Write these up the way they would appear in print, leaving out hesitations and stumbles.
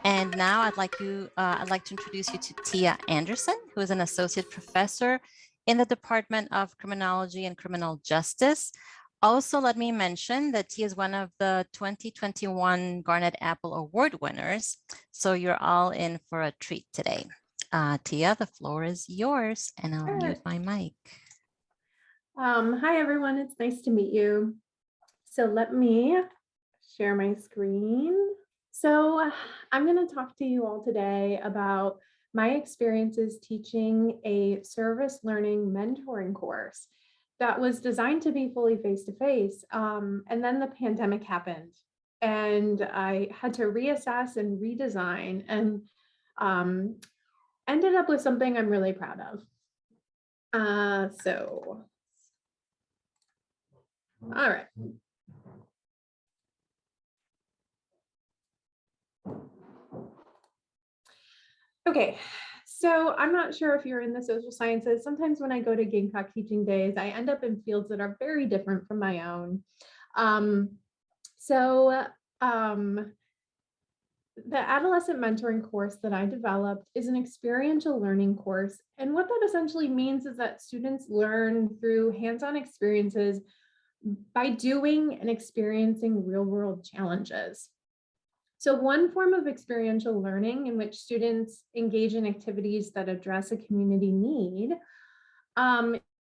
And now I'd like to introduce you to Tia Andersen, who is an associate professor in the Department of Criminology and Criminal Justice. Also, let me mention that Tia is one of the 2021 Garnet Apple Award winners. So you're all in for a treat today. Tia, the floor is yours, and I'll mute my mic. Hi, everyone. It's nice to meet you. So let me share my screen. So I'm going to talk to you all today about my experiences teaching a service learning mentoring course that was designed to be fully face-to-face. And then the pandemic happened and I had to reassess and redesign and ended up with something I'm really proud of. All right. Okay, so I'm not sure if you're in the social sciences. Sometimes when I go to Gamecock teaching days, I end up in fields that are very different from my own. The adolescent mentoring course that I developed is an experiential learning course. And what that essentially means is that students learn through hands-on experiences by doing and experiencing real-world challenges. So one form of experiential learning in which students engage in activities that address a community need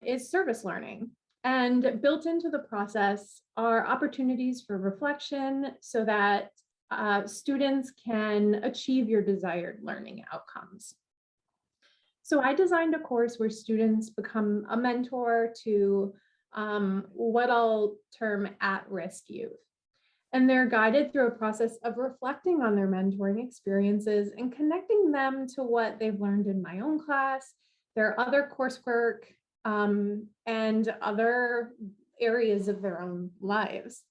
is service learning. And built into the process are opportunities for reflection so that students can achieve your desired learning outcomes. So I designed a course where students become a mentor to what I'll term at-risk youth. And they're guided through a process of reflecting on their mentoring experiences and connecting them to what they've learned in my own class, their other coursework, and other areas of their own lives.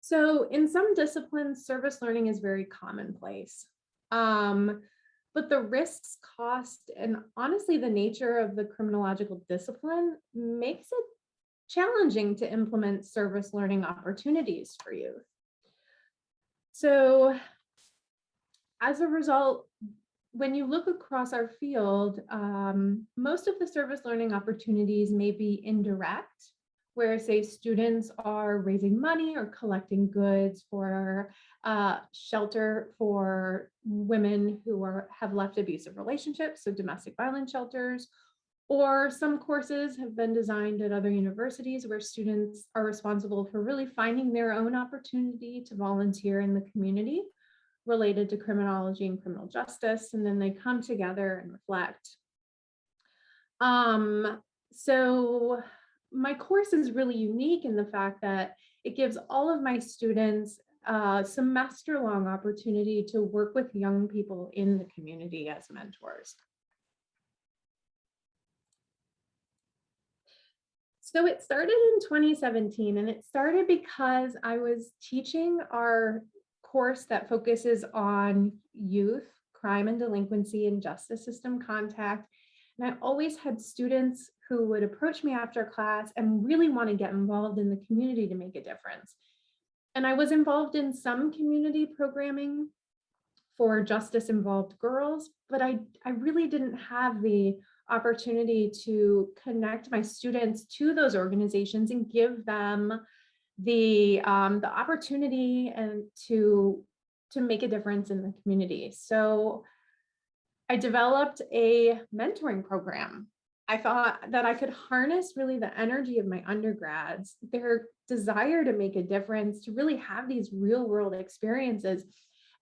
So in some disciplines, service learning is very commonplace. But the risks, cost, and honestly, the nature of the criminological discipline makes it challenging to implement service learning opportunities for youth. So as a result, when you look across our field, most of the service learning opportunities may be indirect, where say students are raising money or collecting goods for shelter for women who have left abusive relationships, so domestic violence shelters. Or some courses have been designed at other universities where students are responsible for really finding their own opportunity to volunteer in the community related to criminology and criminal justice, and then they come together and reflect. So my course is really unique in the fact that it gives all of my students a semester-long opportunity to work with young people in the community as mentors. So it started in 2017, and it started because I was teaching our course that focuses on youth, crime and delinquency, and justice system contact. And I always had students who would approach me after class and really want to get involved in the community to make a difference. And I was involved in some community programming for justice-involved girls, but I really didn't have the opportunity to connect my students to those organizations and give them the opportunity and to make a difference in the community. So I developed a mentoring program. I thought that I could harness really the energy of my undergrads, their desire to make a difference, to really have these real world experiences,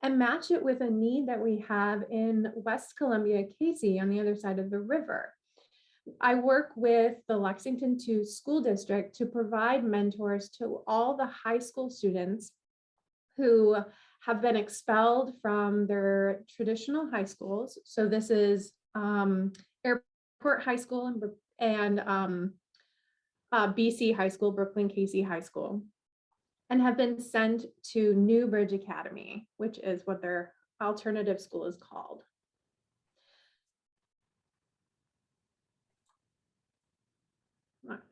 and match it with a need that we have in West Columbia, Casey, on the other side of the river. I work with the Lexington II School District to provide mentors to all the high school students who have been expelled from their traditional high schools. So this is Airport High School and BC High School, Brooklyn Casey High School, and have been sent to Newbridge Academy, which is what their alternative school is called.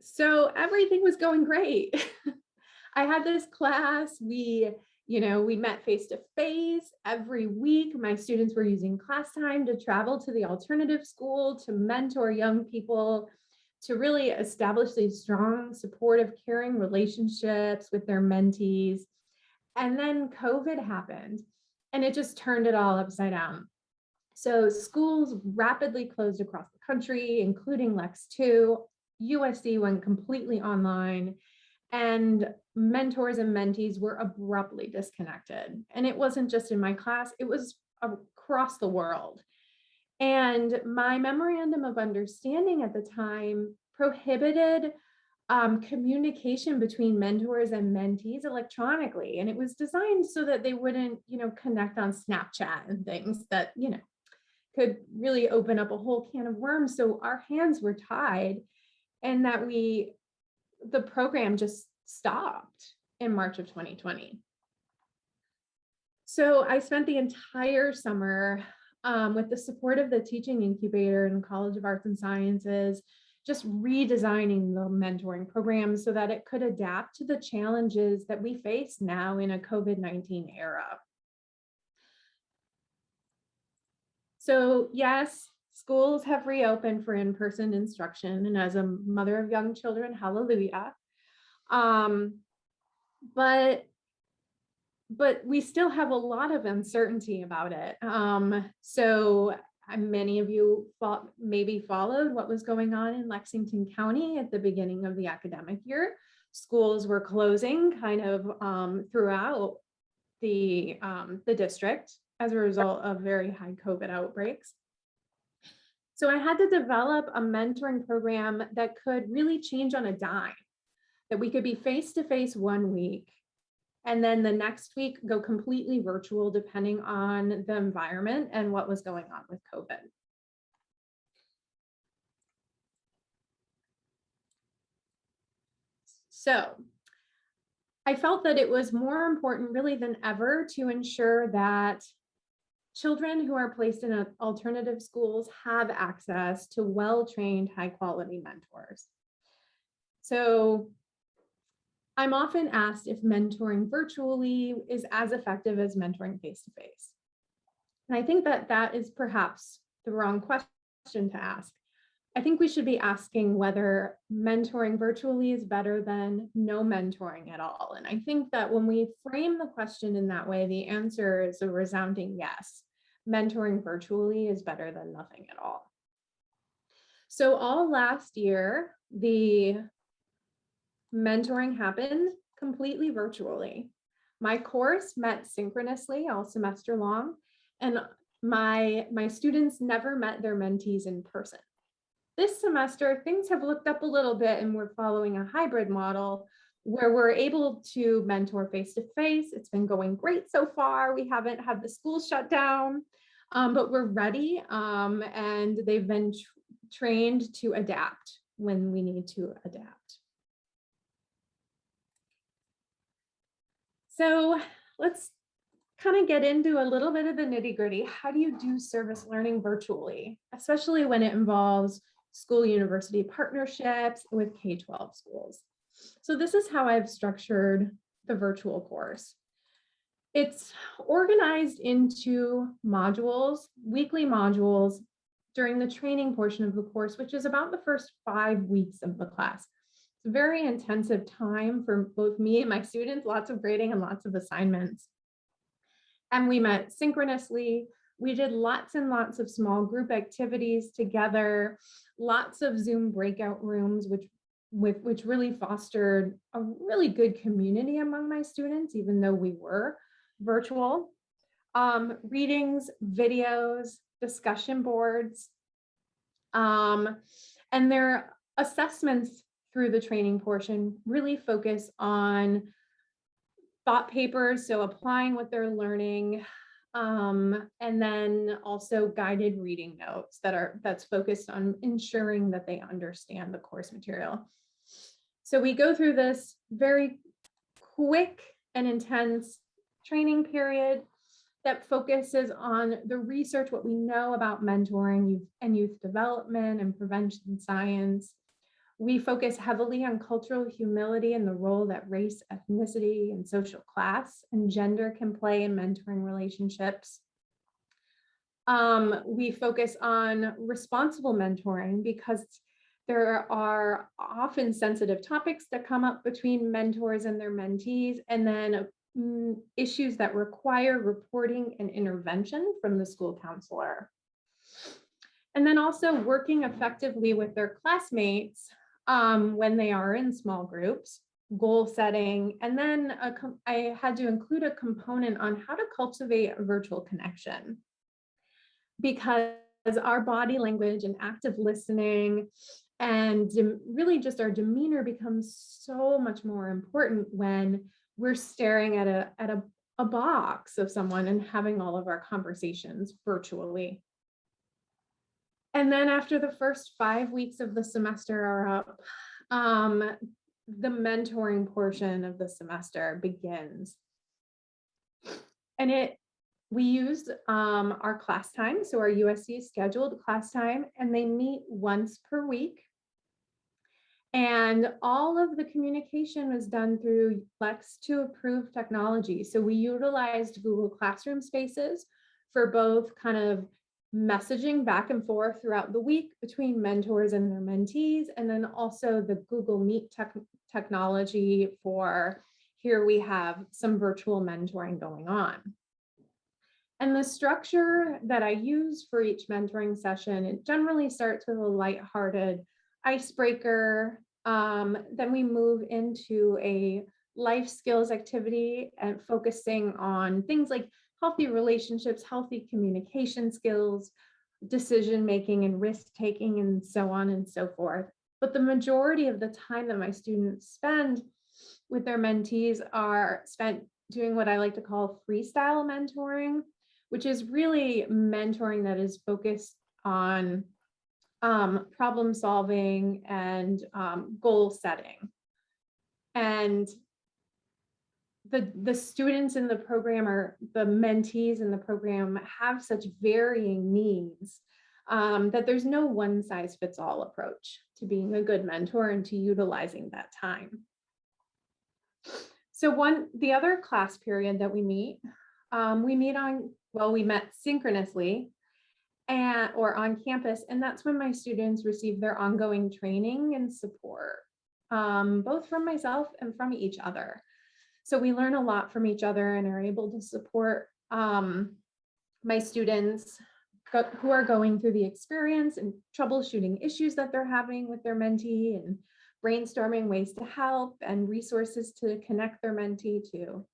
So everything was going great. I had this class, we We met face to face every week. My students were using class time to travel to the alternative school, to mentor young people, to really establish these strong, supportive, caring relationships with their mentees. And then COVID happened and it just turned it all upside down. So schools rapidly closed across the country, including Lex 2. USC went completely online, and mentors and mentees were abruptly disconnected. And it wasn't just in my class, it was across the world. And my memorandum of understanding at the time prohibited communication between mentors and mentees electronically. And it was designed so that they wouldn't, connect on Snapchat and things that, could really open up a whole can of worms. So our hands were tied, and that the program just stopped in March of 2020. So I spent the entire summer with the support of the teaching incubator and College of Arts and Sciences, just redesigning the mentoring program so that it could adapt to the challenges that we face now in a COVID-19 era. So yes, schools have reopened for in-person instruction, and as a mother of young children, hallelujah. But we still have a lot of uncertainty about it. So many of you maybe followed what was going on in Lexington County at the beginning of the academic year. Schools were closing kind of throughout the district as a result of very high COVID outbreaks. So I had to develop a mentoring program that could really change on a dime, that we could be face-to-face one week, and then the next week go completely virtual depending on the environment and what was going on with COVID. So I felt that it was more important really than ever to ensure that children who are placed in alternative schools have access to well-trained, high-quality mentors. So I'm often asked if mentoring virtually is as effective as mentoring face-to-face. And I think that that is perhaps the wrong question to ask. I think we should be asking whether mentoring virtually is better than no mentoring at all. And I think that when we frame the question in that way, the answer is a resounding yes. Mentoring virtually is better than nothing at all. So all last year, the mentoring happened completely virtually. My course met synchronously all semester long, and my students never met their mentees in person. This semester, things have looked up a little bit, and we're following a hybrid model where we're able to mentor face-to-face. It's been going great so far. We haven't had the school shut down, but we're ready, and they've been trained to adapt when we need to adapt. So let's kind of get into a little bit of the nitty-gritty. How do you do service learning virtually, especially when it involves school-university partnerships with K-12 schools? So this is how I've structured the virtual course. It's organized into modules, weekly modules during the training portion of the course, which is about the first 5 weeks of the class. It's a very intensive time for both me and my students, lots of grading and lots of assignments. And we met synchronously. We did lots and lots of small group activities together, lots of Zoom breakout rooms, which really fostered a really good community among my students, even though we were virtual. Readings, videos, discussion boards, and their assessments through the training portion really focus on thought papers, so applying what they're learning, and then also guided reading notes that's focused on ensuring that they understand the course material. So we go through this very quick and intense training period that focuses on the research, what we know about mentoring and youth development and prevention science. We focus heavily on cultural humility and the role that race, ethnicity, and social class and gender can play in mentoring relationships. We focus on responsible mentoring because there are often sensitive topics that come up between mentors and their mentees, and then issues that require reporting and intervention from the school counselor. And then also working effectively with their classmates when they are in small groups, goal setting, and then I had to include a component on how to cultivate a virtual connection, because our body language and active listening and really just our demeanor becomes so much more important when we're staring at a box of someone and having all of our conversations virtually. And then after the first 5 weeks of the semester are up, the mentoring portion of the semester begins. And we used our class time, so our USC scheduled class time, and they meet once per week. And all of the communication was done through Lex to approved technology. So we utilized Google Classroom Spaces for both kind of messaging back and forth throughout the week between mentors and their mentees, and then also the Google Meet technology for here we have some virtual mentoring going on. And the structure that I use for each mentoring session, it generally starts with a lighthearted icebreaker. Then we move into a life skills activity and focusing on things like healthy relationships, healthy communication skills, decision making and risk taking, and so on and so forth. But the majority of the time that my students spend with their mentees are spent doing what I like to call freestyle mentoring, which is really mentoring that is focused on problem solving and goal setting. And the students in the program, or the mentees in the program, have such varying needs that there's no one size fits all approach to being a good mentor and to utilizing that time. So the other class period that we meet we met synchronously or on campus, and that's when my students receive their ongoing training and support, both from myself and from each other. So we learn a lot from each other and are able to support my students who are going through the experience and troubleshooting issues that they're having with their mentee, and brainstorming ways to help and resources to connect their mentee to.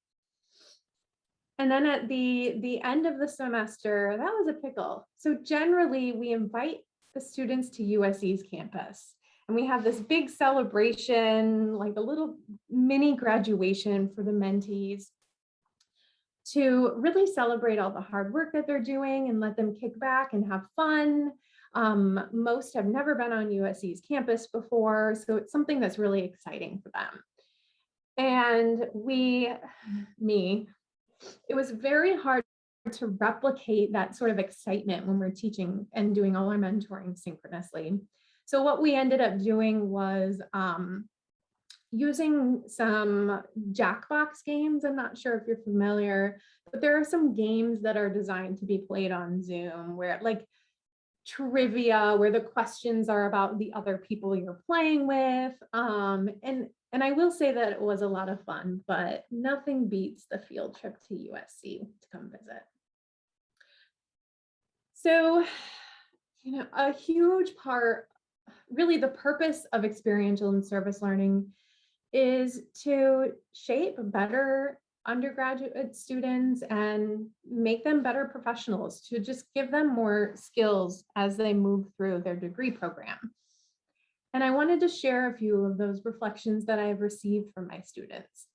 And then at the end of the semester, that was a pickle. So generally we invite the students to USC's campus, and we have this big celebration, like a little mini graduation for the mentees, to really celebrate all the hard work that they're doing and let them kick back and have fun. Most have never been on USC's campus before, so it's something that's really exciting for them. And it was very hard to replicate that sort of excitement when we're teaching and doing all our mentoring synchronously. So what we ended up doing was using some Jackbox games. I'm not sure if you're familiar, but there are some games that are designed to be played on Zoom, where like trivia, where the questions are about the other people you're playing with. And I will say that it was a lot of fun, but nothing beats the field trip to USC to come visit. So, a huge part, really the purpose of experiential and service learning is to shape better undergraduate students and make them better professionals, to just give them more skills as they move through their degree program. And I wanted to share a few of those reflections that I've received from my students.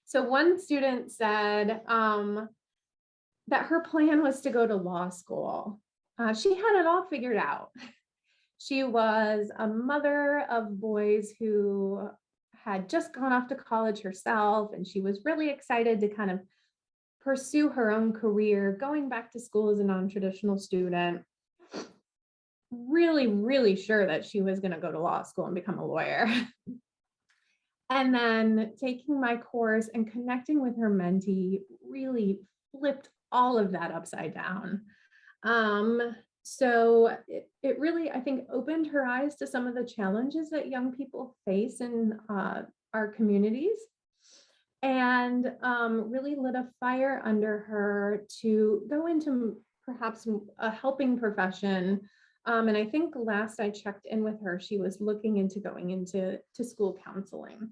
So one student said that her plan was to go to law school. She had it all figured out. She was a mother of boys who had just gone off to college herself, and she was really excited to kind of pursue her own career, going back to school as a non-traditional student. really, really sure that she was going to go to law school and become a lawyer. And then taking my course and connecting with her mentee really flipped all of that upside down. So it really, I think, opened her eyes to some of the challenges that young people face in our communities, and really lit a fire under her to go into perhaps a helping profession. And I think last I checked in with her, she was looking into going into school counseling.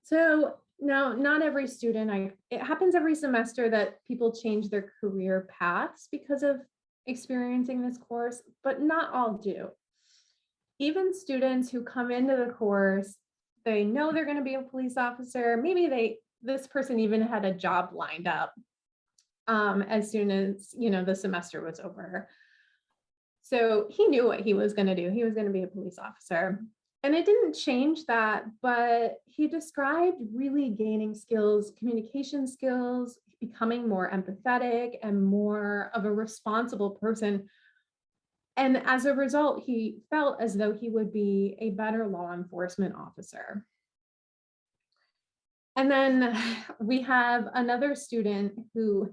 So now, not every student, it happens every semester that people change their career paths because of experiencing this course, but not all do. Even students who come into the course, they know they're going to be a police officer. Maybe this person even had a job lined up as soon as, the semester was over. So he knew what he was going to do. He was going to be a police officer. And it didn't change that, but he described really gaining skills, communication skills, becoming more empathetic and more of a responsible person. And as a result, he felt as though he would be a better law enforcement officer. And then we have another student who,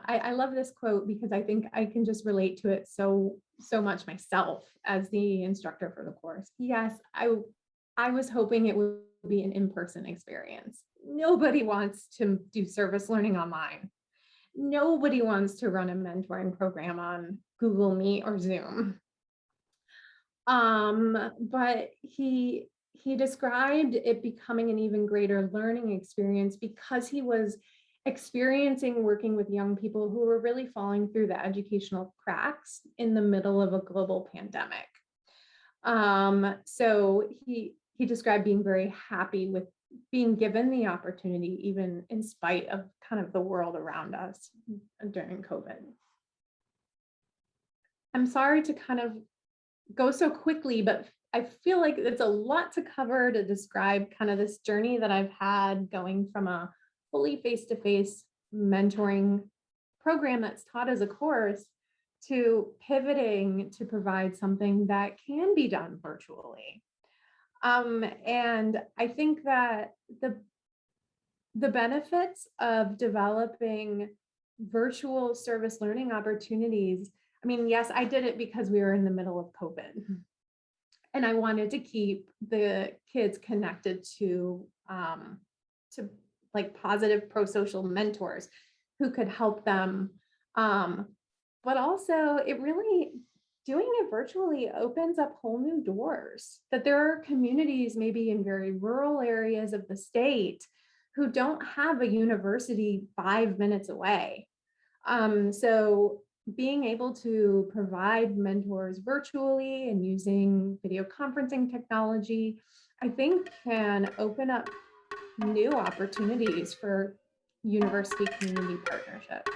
I love this quote because I think I can just relate to it so much myself as the instructor for the course. Yes, I was hoping it would be an in-person experience. Nobody wants to do service learning online. Nobody wants to run a mentoring program on Google Meet or Zoom. But he described it becoming an even greater learning experience because he was experiencing working with young people who were really falling through the educational cracks in the middle of a global pandemic. So he described being very happy with being given the opportunity, even in spite of kind of the world around us during COVID. I'm sorry to kind of go so quickly, but I feel like it's a lot to cover to describe kind of this journey that I've had going from a fully face-to-face mentoring program that's taught as a course to pivoting to provide something that can be done virtually. And I think that the benefits of developing virtual service learning opportunities, I mean, yes, I did it because we were in the middle of COVID. And I wanted to keep the kids connected to like positive pro-social mentors who could help them. But also it really, doing it virtually opens up whole new doors, that there are communities maybe in very rural areas of the state who don't have a university 5 minutes away. So being able to provide mentors virtually and using video conferencing technology, I think can open up new opportunities for university community partnerships.